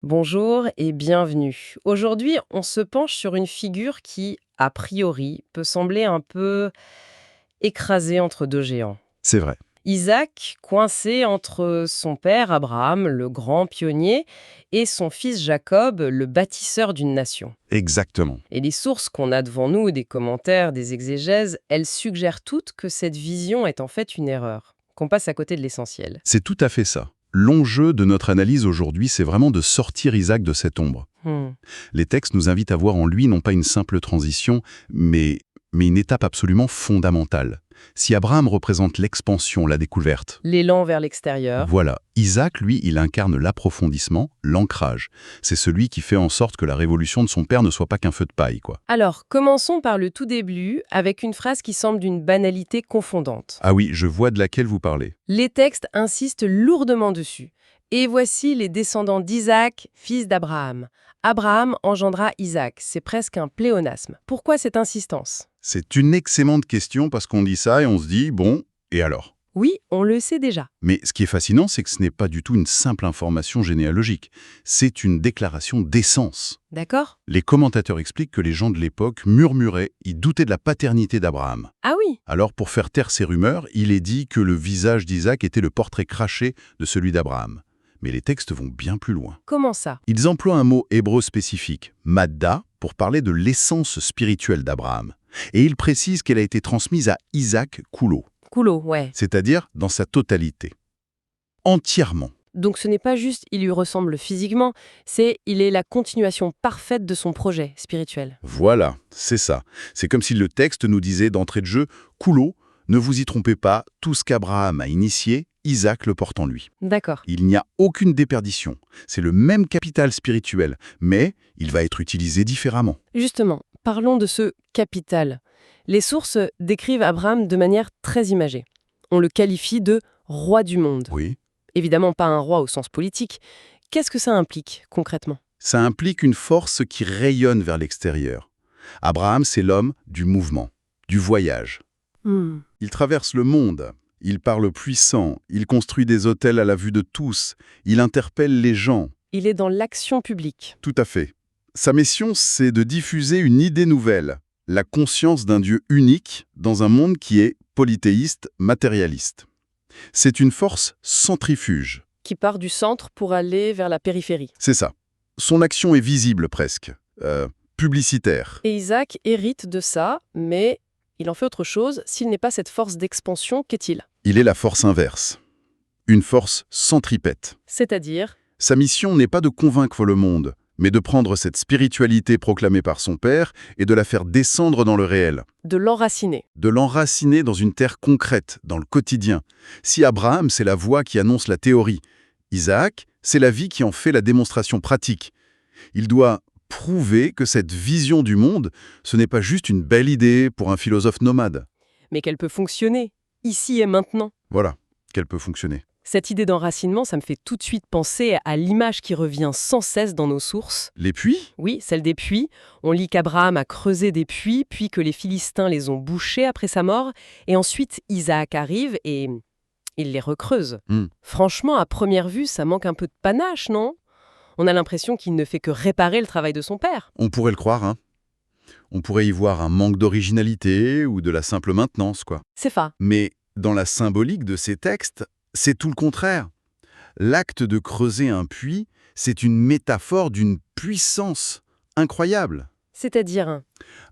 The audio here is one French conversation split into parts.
Bonjour et bienvenue. Aujourd'hui, on se penche sur une figure qui, a priori, peut sembler un peu écrasée entre deux géants. C'est vrai, Isaac, coincé entre son père Abraham, le grand pionnier, et son fils Jacob, le bâtisseur d'une nation. exactement. Et les sources qu'on a devant nous, des commentaires, des exégèses, elles suggèrent toutes que cette vision est en fait une erreur, qu'on passe à côté de l'essentiel. C'est tout à fait ça. L'enjeu de notre analyse aujourd'hui, c'est vraiment de sortir Isaac de cette ombre. Hmm. Les textes nous invitent à voir en lui non pas une simple transition, mais une étape absolument fondamentale. Si Abraham représente l'expansion, la découverte, L'élan vers l'extérieur. voilà, Isaac, lui, il incarne l'approfondissement, l'ancrage. C'est celui qui fait en sorte que la révolution de son père ne soit pas qu'un feu de paille, quoi. Alors, commençons par le tout début, avec une phrase qui semble d'une banalité confondante. Ah oui, je vois de laquelle vous parlez. Les textes insistent lourdement dessus. Et voici les descendants d'Isaac, fils d'Abraham. Abraham engendra Isaac. C'est presque un pléonasme. Pourquoi cette insistance? C'est une excellente question parce qu'on dit ça et on se dit, bon, et alors? Oui, on le sait déjà. Mais ce qui est fascinant, c'est que ce n'est pas du tout une simple information généalogique. C'est une déclaration d'essence. D'accord? Les commentateurs expliquent que les gens de l'époque murmuraient, ils doutaient de la paternité d'Abraham. Ah oui, Alors, pour faire taire ces rumeurs, il est dit que le visage d'Isaac était le portrait craché de celui d'Abraham. Mais les textes vont bien plus loin. comment ça? Ils emploient un mot hébreu spécifique, madda, pour parler de l'essence spirituelle d'Abraham. Et ils précisent qu'elle a été transmise à Isaac Koulo, Coulot, ouais. c'est-à-dire dans sa totalité. Entièrement. Donc ce n'est pas juste il lui ressemble physiquement, c'est il est la continuation parfaite de son projet spirituel. Voilà, c'est ça. C'est comme si le texte nous disait d'entrée de jeu, Koulo, ne vous y trompez pas, tout ce qu'Abraham a initié, Isaac le porte en lui. D'accord. Il n'y a aucune déperdition. C'est le même capital spirituel, mais il va être utilisé différemment. Justement, parlons de ce capital. Les sources décrivent Abraham de manière très imagée. On le qualifie de roi du monde. Oui. Évidemment pas un roi au sens politique. Qu'est-ce que ça implique concrètement? Ça implique une force qui rayonne vers l'extérieur. Abraham, c'est l'homme du mouvement, du voyage. Il traverse le monde, il parle puissant, il construit des hôtels à la vue de tous, il interpelle les gens. Il est dans l'action publique. Tout à fait. Sa mission, c'est de diffuser une idée nouvelle, la conscience d'un Dieu unique dans un monde qui est polythéiste, matérialiste. C'est une force centrifuge. Qui part du centre pour aller vers la périphérie. C'est ça. Son action est visible presque, publicitaire. Et Isaac hérite de ça, mais il en fait autre chose. S'il n'est pas cette force d'expansion, qu'est-il? Il est la force inverse. Une force centripète. C'est-à-dire, Sa mission n'est pas de convaincre le monde, mais de prendre cette spiritualité proclamée par son père et de la faire descendre dans le réel, de l'enraciner. de l'enraciner dans une terre concrète, dans le quotidien. Si Abraham, c'est la voix qui annonce la théorie, Isaac, c'est la vie qui en fait la démonstration pratique. Il doit prouver que cette vision du monde, ce n'est pas juste une belle idée pour un philosophe nomade. Mais qu'elle peut fonctionner, ici et maintenant. Voilà, qu'elle peut fonctionner. Cette idée d'enracinement, ça me fait tout de suite penser à l'image qui revient sans cesse dans nos sources. Les puits? Oui, celle des puits. On lit qu'Abraham a creusé des puits, puis que les Philistins les ont bouchés après sa mort, et ensuite Isaac arrive et il les recreuse. Hmm. Franchement, à première vue, ça manque un peu de panache, non? On a l'impression qu'il ne fait que réparer le travail de son père. On pourrait le croire, hein. On pourrait y voir un manque d'originalité ou de la simple maintenance, quoi. C'est ça. Mais dans la symbolique de ces textes, c'est tout le contraire. L'acte de creuser un puits, c'est une métaphore d'une puissance incroyable. C'est-à-dire,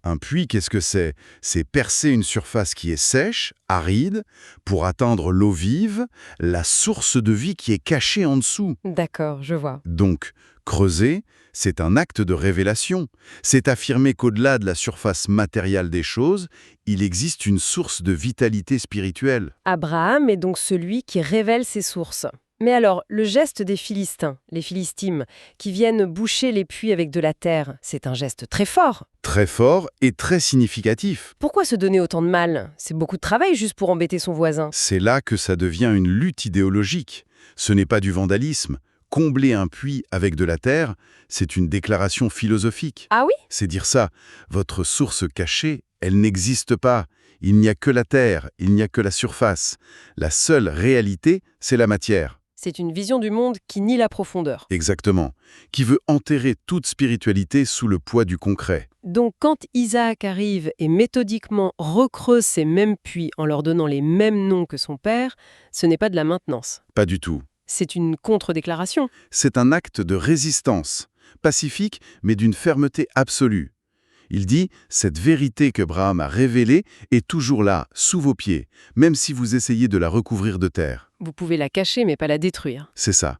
Un puits, qu'est-ce que c'est? C'est percer une surface qui est sèche, aride, pour atteindre l'eau vive, la source de vie qui est cachée en dessous. d'accord, je vois. Donc, creuser, c'est un acte de révélation. C'est affirmer qu'au-delà de la surface matérielle des choses, il existe une source de vitalité spirituelle. Abraham est donc celui qui révèle ses sources. Mais alors, le geste des Philistins, les Philistines, qui viennent boucher les puits avec de la terre, c'est un geste très fort. Très fort et très significatif. Pourquoi se donner autant de mal? C'est beaucoup de travail juste pour embêter son voisin. C'est là que ça devient une lutte idéologique. Ce n'est pas du vandalisme. Combler un puits avec de la terre, c'est une déclaration philosophique. Ah oui? C'est dire ça, votre source cachée, elle n'existe pas. Il n'y a que la terre, il n'y a que la surface. La seule réalité, c'est la matière. C'est une vision du monde qui nie la profondeur. Exactement. Qui veut enterrer toute spiritualité sous le poids du concret. Donc quand Isaac arrive et méthodiquement recreuse ces mêmes puits en leur donnant les mêmes noms que son père, ce n'est pas de la maintenance. Pas du tout. C'est une contre-déclaration. C'est un acte de résistance, pacifique mais d'une fermeté absolue. Il dit « Cette vérité que Braham a révélée est toujours là, sous vos pieds, même si vous essayez de la recouvrir de terre. Vous pouvez la cacher mais pas la détruire. » C'est ça.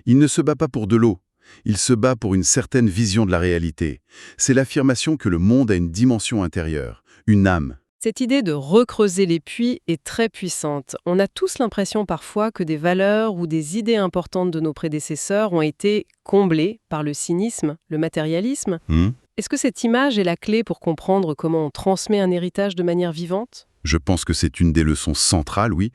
Il ne se bat pas pour de l'eau. Il se bat pour une certaine vision de la réalité. C'est l'affirmation que le monde a une dimension intérieure, une âme. Cette idée de recreuser les puits est très puissante. On a tous l'impression parfois que des valeurs ou des idées importantes de nos prédécesseurs ont été comblées par le cynisme, le matérialisme. Est-ce que cette image est la clé pour comprendre comment on transmet un héritage de manière vivante? Je pense que c'est une des leçons centrales, oui.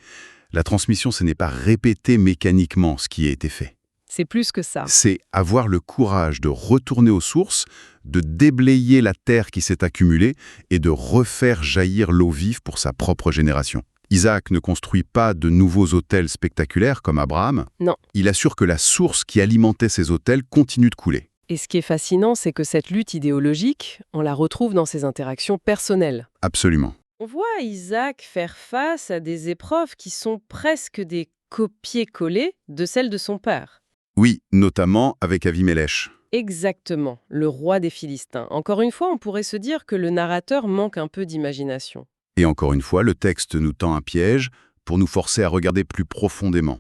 La transmission, ce n'est pas répéter mécaniquement ce qui a été fait. C'est plus que ça. C'est avoir le courage de retourner aux sources, de déblayer la terre qui s'est accumulée et de refaire jaillir l'eau vive pour sa propre génération. Isaac ne construit pas de nouveaux autels spectaculaires comme Abraham. Non. Il assure que la source qui alimentait ces autels continue de couler. Et ce qui est fascinant, c'est que cette lutte idéologique, on la retrouve dans ses interactions personnelles. Absolument. On voit Isaac faire face à des épreuves qui sont presque des copier-coller de celles de son père. Oui, notamment avec Avimelech. Exactement, le roi des Philistins. Encore une fois, on pourrait se dire que le narrateur manque un peu d'imagination. Et encore une fois, le texte nous tend un piège pour nous forcer à regarder plus profondément.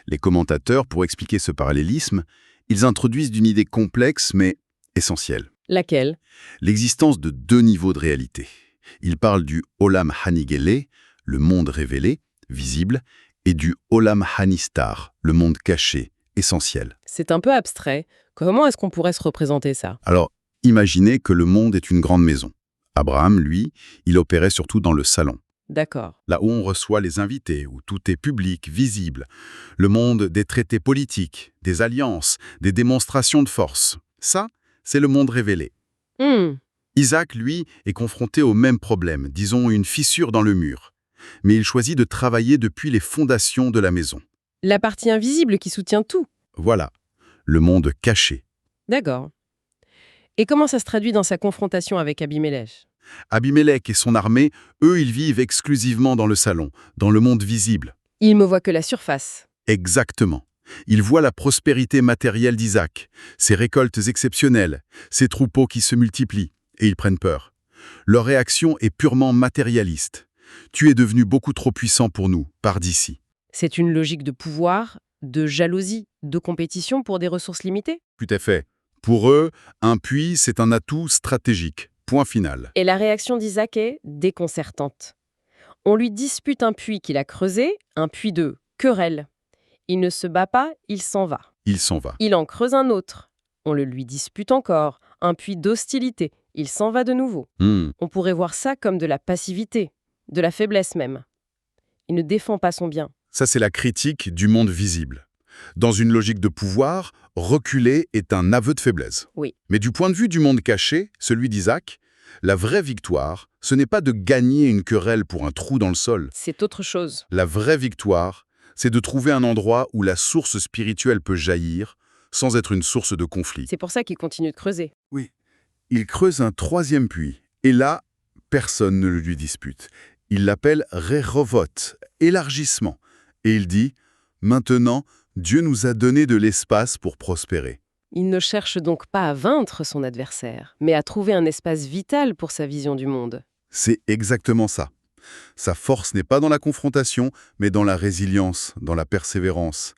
Les commentateurs, pour expliquer ce parallélisme, ils introduisent une idée complexe mais essentielle. Laquelle? L'existence de deux niveaux de réalité. Ils parlent du Olam Hanigele, le monde révélé, visible, et du Olam Hanistar, le monde caché, essentiel. C'est un peu abstrait. Comment est-ce qu'on pourrait se représenter ça? Alors, imaginez que le monde est une grande maison. Abraham, lui, il opérait surtout dans le salon. D'accord. Là où on reçoit les invités, où tout est public, visible. Le monde des traités politiques, des alliances, des démonstrations de force. Ça, c'est le monde révélé. Isaac, lui, est confronté au même problème, disons une fissure dans le mur. Mais il choisit de travailler depuis les fondations de la maison. La partie invisible qui soutient tout. Voilà, le monde caché. D'accord. Et comment ça se traduit dans sa confrontation avec Abimelech? Abimelech et son armée, eux, ils vivent exclusivement dans le salon, dans le monde visible. Il me voit que la surface. Exactement. Ils voient la prospérité matérielle d'Isaac, ses récoltes exceptionnelles, ses troupeaux qui se multiplient, et ils prennent peur. Leur réaction est purement matérialiste. Tu es devenu beaucoup trop puissant pour nous, pars d'ici. C'est une logique de pouvoir, de jalousie, de compétition pour des ressources limitées? Tout à fait. Pour eux, un puits, c'est un atout stratégique. Point final. Et la réaction d'Isaac est déconcertante. On lui dispute un puits qu'il a creusé, un puits de querelle. Il ne se bat pas, il s'en va. Il s'en va. Il en creuse un autre. On le lui dispute encore, un puits d'hostilité. Il s'en va de nouveau. On pourrait voir ça comme de la passivité, de la faiblesse même. Il ne défend pas son bien. Ça, c'est la critique du monde visible. Dans une logique de pouvoir, reculer est un aveu de faiblesse. Oui. Mais du point de vue du monde caché, celui d'Isaac, la vraie victoire, ce n'est pas de gagner une querelle pour un trou dans le sol. C'est autre chose. La vraie victoire, c'est de trouver un endroit où la source spirituelle peut jaillir, sans être une source de conflit. C'est pour ça qu'il continue de creuser. Oui. Il creuse un troisième puits, et là, personne ne le lui dispute. Il l'appelle Rehovot, élargissement. Et il dit, maintenant, Dieu nous a donné de l'espace pour prospérer. Il ne cherche donc pas à vaincre son adversaire, mais à trouver un espace vital pour sa vision du monde. C'est exactement ça. Sa force n'est pas dans la confrontation, mais dans la résilience, dans la persévérance.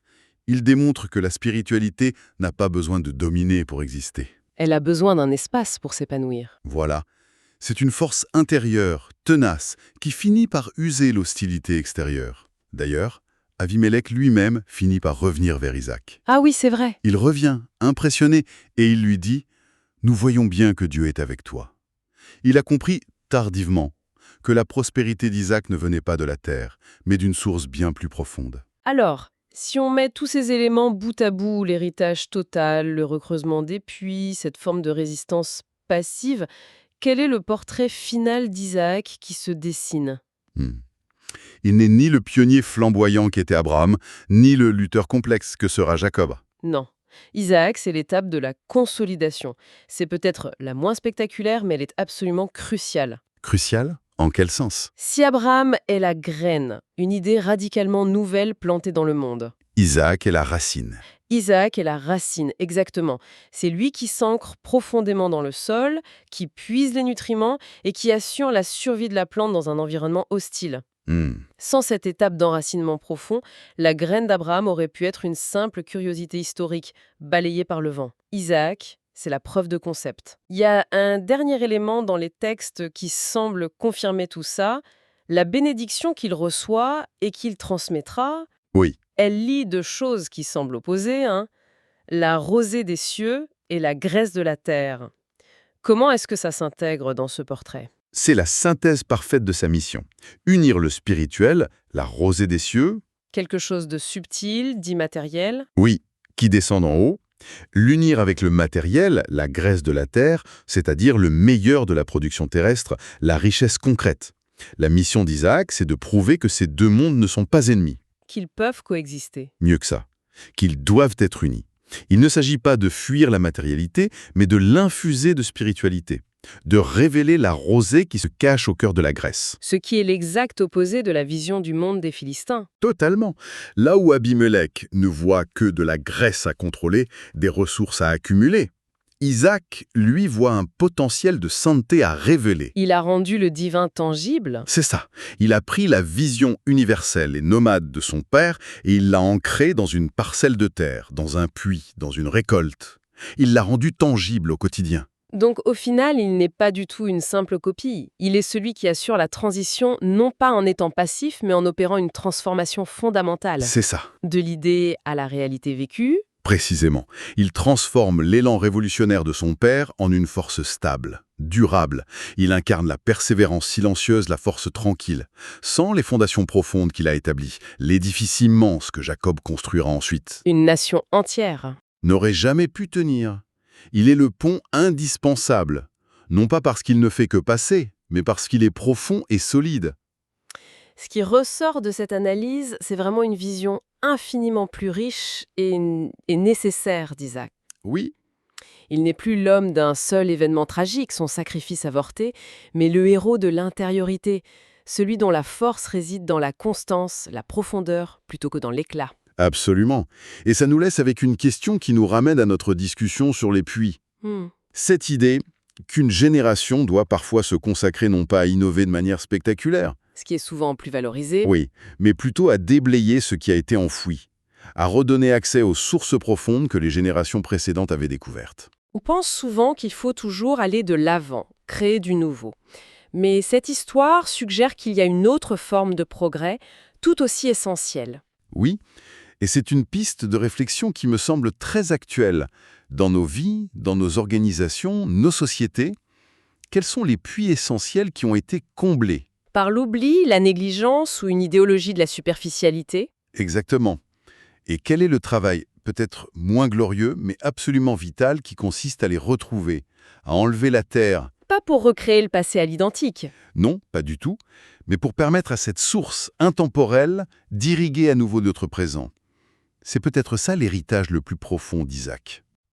Il démontre que la spiritualité n'a pas besoin de dominer pour exister. Elle a besoin d'un espace pour s'épanouir. Voilà. C'est une force intérieure, tenace, qui finit par user l'hostilité extérieure. D'ailleurs, Avimelech lui-même finit par revenir vers Isaac. Ah oui, c'est vrai. Il revient, impressionné, et il lui dit « Nous voyons bien que Dieu est avec toi ». Il a compris, tardivement, que la prospérité d'Isaac ne venait pas de la terre, mais d'une source bien plus profonde. Alors, si on met tous ces éléments bout à bout, l'héritage total, le recreusement des puits, cette forme de résistance passive, quel est le portrait final d'Isaac qui se dessine? Il n'est ni le pionnier flamboyant qu'était Abraham, ni le lutteur complexe que sera Jacob. Non. Isaac, c'est l'étape de la consolidation. C'est peut-être la moins spectaculaire, mais elle est absolument cruciale. Crucial? En quel sens? Si Abraham est la graine, une idée radicalement nouvelle plantée dans le monde, Isaac est la racine. Isaac est la racine, exactement. C'est lui qui s'ancre profondément dans le sol, qui puise les nutriments et qui assure la survie de la plante dans un environnement hostile. Hmm. Sans cette étape d'enracinement profond, la graine d'Abraham aurait pu être une simple curiosité historique, balayée par le vent. Isaac, c'est la preuve de concept. Il y a un dernier élément dans les textes qui semble confirmer tout ça, la bénédiction qu'il reçoit et qu'il transmettra. Oui. Elle lie deux choses qui semblent opposées, hein, la rosée des cieux et la graisse de la terre. Comment est-ce que ça s'intègre dans ce portrait? C'est la synthèse parfaite de sa mission. Unir le spirituel, la rosée des cieux, Quelque chose de subtil, d'immatériel. oui, qui descend d'en haut, l'unir avec le matériel, la graisse de la terre, c'est-à-dire le meilleur de la production terrestre, la richesse concrète. La mission d'Isaac, c'est de prouver que ces deux mondes ne sont pas ennemis. Qu'ils peuvent coexister. Mieux que ça, qu'ils doivent être unis. Il ne s'agit pas de fuir la matérialité, mais de l'infuser de spiritualité, de révéler la rosée qui se cache au cœur de la graisse. Ce qui est l'exact opposé de la vision du monde des Philistins. Totalement. Là où Abimelech ne voit que de la graisse à contrôler, des ressources à accumuler, Isaac, lui, voit un potentiel de sainteté à révéler. Il a rendu le divin tangible. C'est ça. Il a pris la vision universelle et nomade de son père et il l'a ancrée dans une parcelle de terre, dans un puits, dans une récolte. Il l'a rendue tangible au quotidien. Donc au final, il n'est pas du tout une simple copie. Il est celui qui assure la transition, non pas en étant passif, mais en opérant une transformation fondamentale. C'est ça. De l'idée à la réalité vécue. Précisément. Il transforme l'élan révolutionnaire de son père en une force stable, durable. Il incarne la persévérance silencieuse, la force tranquille. Sans les fondations profondes qu'il a établies, l'édifice immense que Jacob construira ensuite Une nation entière. n'aurait jamais pu tenir. Il est le pont indispensable, non pas parce qu'il ne fait que passer, mais parce qu'il est profond et solide. Ce qui ressort de cette analyse, c'est vraiment une vision infiniment plus riche et nécessaire d'Isaac. Oui, Il n'est plus l'homme d'un seul événement tragique, son sacrifice avorté, mais le héros de l'intériorité, celui dont la force réside dans la constance, la profondeur, plutôt que dans l'éclat. absolument. Et ça nous laisse avec une question qui nous ramène à notre discussion sur les puits. Cette idée qu'une génération doit parfois se consacrer non pas à innover de manière spectaculaire, Ce qui est souvent plus valorisé. oui, mais plutôt à déblayer ce qui a été enfoui, à redonner accès aux sources profondes que les générations précédentes avaient découvertes. On pense souvent qu'il faut toujours aller de l'avant, créer du nouveau. Mais cette histoire suggère qu'il y a une autre forme de progrès, tout aussi essentielle. Oui, et c'est une piste de réflexion qui me semble très actuelle. Dans nos vies, dans nos organisations, nos sociétés, quels sont les puits essentiels qui ont été comblés? Par l'oubli, la négligence ou une idéologie de la superficialité. Exactement. Et quel est le travail, peut-être moins glorieux, mais absolument vital, qui consiste à les retrouver, à enlever la terre? Pas pour recréer le passé à l'identique. Non, pas du tout, mais pour permettre à cette source intemporelle d'irriguer à nouveau notre présent. C'est peut-être ça l'héritage le plus profond d'Isaac.